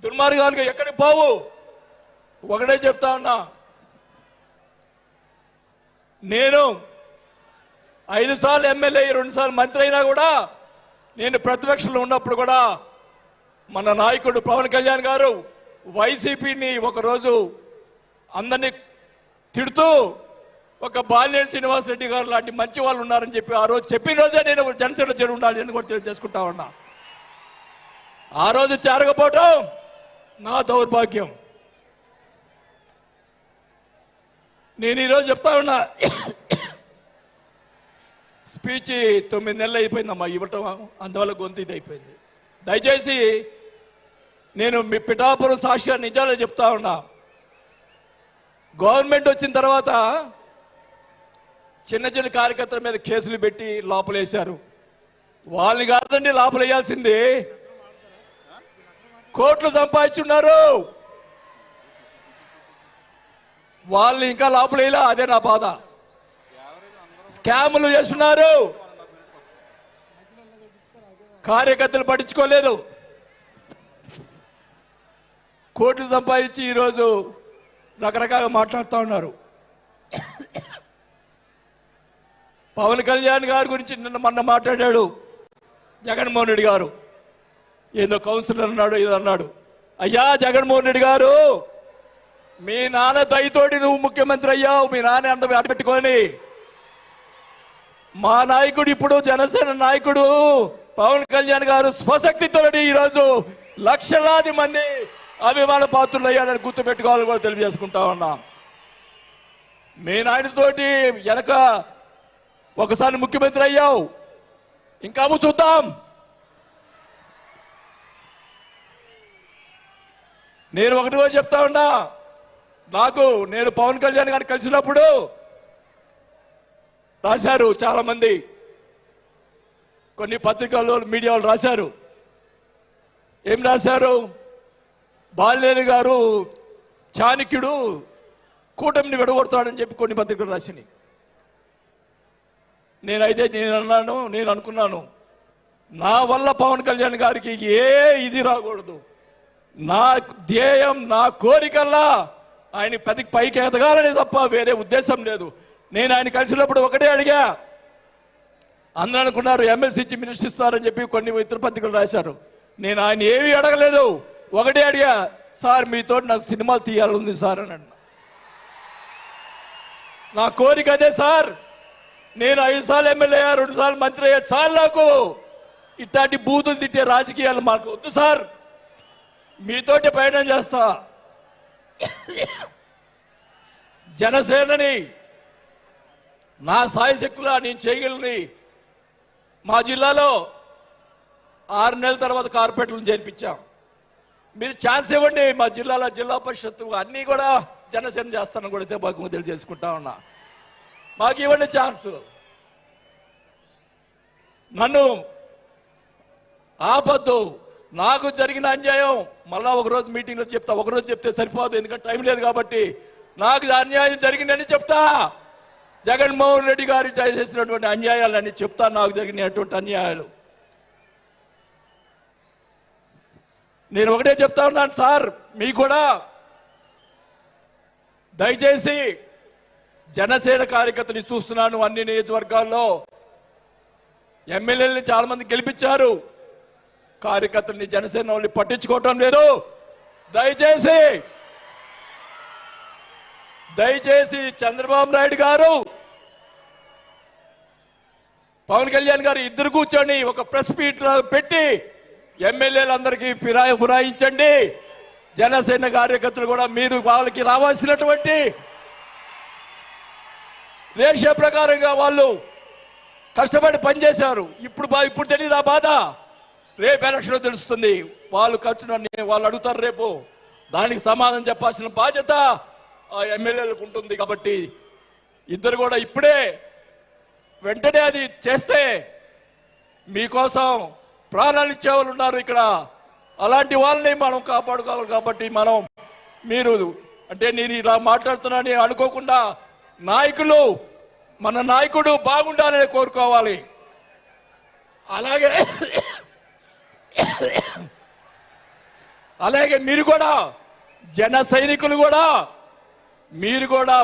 దుర్మార్గాలుగా ఎక్కడికి పోవు. ఒకటే చెప్తా ఉన్నా, నేను 5 సార్లు ఎమ్మెల్యే 2 సార్లు మంత్రి అయినా కూడా నేను ప్రతిపక్షంలో ఉన్నప్పుడు కూడా మన నాయకుడు పవన్ కళ్యాణ్ గారు వైసీపీని ఒకరోజు అందరినీ తిడుతూ ఒక బాలినేని శ్రీనివాసరెడ్డి గారు లాంటి మంచి వాళ్ళు ఉన్నారని చెప్పి ఆ రోజు చెప్పిన రోజే నేను జనసేన చేరి ఉండాలి అని కూడా తెలియజేసుకుంటా ఉన్నా. ఆ రోజు చేరకపోవటం నా దౌర్భాగ్యం. నేను ఈరోజు చెప్తా ఉన్నా, స్పీచ్ 9 నెలలు అయిపోయిందమ్మా ఇవ్వటం, అందువల్ల గొంతు ఇది అయిపోయింది. దయచేసి నేను మీ పిఠాపురం సాక్షిగా నిజాలే చెప్తా ఉన్నా. గవర్నమెంట్ వచ్చిన తర్వాత చిన్న చిన్న కార్యకర్తల మీద కేసులు పెట్టి లోపలేశారు. వాళ్ళని కాదండి లోపలేయాల్సింది, కోట్లు సంపాదించున్నారు. వాళ్ళని ఇంకా లోపలేలా, అదే నా బాధ. స్కాములు చేస్తున్నారు, కార్యకర్తలు పట్టించుకోలేదు. కోట్లు సంపాదించి ఈరోజు రకరకాలుగా మాట్లాడుతూ ఉన్నారు. పవన్ కళ్యాణ్ గారి గురించి మొన్న మాట్లాడాడు జగన్మోహన్ రెడ్డి గారు. ఏదో కౌన్సిలర్ అన్నాడు, ఏదో అన్నాడు. అయ్యా జగన్మోహన్ రెడ్డి గారు, మీ నాన్న దయతోటి నువ్వు ముఖ్యమంత్రి అయ్యావు, మీ నాన్న అంత అడబెట్టుకొని. మా నాయకుడు ఇప్పుడు జనసేన నాయకుడు పవన్ కళ్యాణ్ గారు స్వశక్తితో ఈరోజు లక్షలాది మంది అభిమాన పాత్రులు అయ్యాడని గుర్తుపెట్టుకోవాలని కూడా తెలియజేసుకుంటా ఉన్నా. మీ నాయనతోటి వెనక ఒకసారి ముఖ్యమంత్రి అయ్యావు, ఇంకా చూద్దాం. నేను ఒకటి రోజు చెప్తా ఉన్నా, నేను పవన్ కళ్యాణ్ గారిని కలిసినప్పుడు రాశారు చాలా మంది, కొన్ని పత్రికల్లో మీడియాలో రాశారు. ఏం రాశారు? బాలినేని గారు చాణక్యుడు కూటమిని విడగొడతాడని చెప్పి కొన్ని పత్రికలు రాసినాయి. నేను అనుకున్నాను, నా వల్ల పవన్ కళ్యాణ్ గారికి ఏ ఇది రాకూడదు. నా ధ్యేయం, నా కోరికల్లా ఆయన పైకి ఎదగాలని తప్ప వేరే ఉద్దేశం లేదు. నేను ఆయన కలిసినప్పుడు ఒకటే అడిగా. అందరూ అనుకున్నారు ఎమ్మెల్సీ ఇచ్చి మినిస్టర్ ఇస్తారని చెప్పి కొన్ని ఇతర పత్రికలు రాశారు. నేను ఆయన ఏమీ అడగలేదు, ఒకటే అడిగా, సార్ మీతో నాకు సినిమాలు తీయాలని సార్ అని అన్నా. నా కోరిక అదే సార్. నేను 5 సార్లు ఎమ్మెల్యే అయ్యా, 2 సార్లు మంత్రి అయ్యా, చాలు నాకు. ఇట్లాంటి బూతులు తిట్టే రాజకీయాలు మాకు వద్దు సార్, మీతోటి ప్రయాణం చేస్తా. జనసేనని నా సాయశక్తులా నేను చేయగలని. మా జిల్లాలో 6 నెలల తర్వాత కార్పొరేటర్లను చేర్పించాం. మీరు ఛాన్స్ ఇవ్వండి. మా జిల్లాలో జిల్లా పరిషత్తు అన్నీ కూడా జనసేన చేస్తానని కూడా బాగా తెలియజేసుకుంటా ఉన్నా. మాకు ఇవ్వండి ఛాన్స్. నన్ను ఆపద్దు. నాకు జరిగిన అన్యాయం మళ్ళా ఒకరోజు మీటింగ్లో చెప్తా. ఒకరోజు చెప్తే సరిపోదు, ఎందుకంటే టైం లేదు కాబట్టి. నాకు అన్యాయం జరిగిందని చెప్తా. జగన్మోహన్ రెడ్డి గారు చేసినటువంటి అన్యాయాలని చెప్తా, నాకు జరిగినటువంటి అన్యాయాలు. నేను ఒకటే చెప్తా ఉన్నాను సార్, మీకు కూడా దయచేసి జనసేన కార్యకర్తలు చూస్తున్నాను. అన్ని నియోజకవర్గాల్లో ఎమ్మెల్యేలని చాలా మంది గెలిపించారు, కార్యకర్తల్ని జనసేన వాళ్ళు పట్టించుకోవటం లేదు. దయచేసి చంద్రబాబు నాయుడు గారు, పవన్ కళ్యాణ్ గారు ఇద్దరు కూర్చొని ఒక ప్రెస్ మీట్ పెట్టి ఎమ్మెల్యేలందరికీ ఫిరాయించండి. జనసేన కార్యకర్తలు కూడా మీరు వాళ్ళకి రావాల్సినటువంటి రేషియో ప్రకారంగా వాళ్ళు కష్టపడి పనిచేశారు. ఇప్పుడు తెలియదు ఆ బాధ. రేపు ఎలక్షన్ తెలుస్తుంది. వాళ్ళు వాళ్ళు అడుగుతారు రేపు, దానికి సమాధానం చెప్పాల్సిన బాధ్యత ఆ ఎమ్మెల్యేలకు ఉంటుంది. కాబట్టి ఇద్దరు కూడా ఇప్పుడే వెంటనే అది చేస్తే మీకోసం ప్రాణాలు ఇచ్చేవాళ్ళు ఉన్నారు ఇక్కడ. అలాంటి వాళ్ళని మనం కాపాడుకోవాలి. కాబట్టి మీరు అంటే నేను ఇలా మాట్లాడుతున్నానని అనుకోకుండా మన నాయకుడు బాగుండాలని కోరుకోవాలి. అలాగే అలాగే మీరు కూడా జన సైనికులు కూడా మీరు కూడా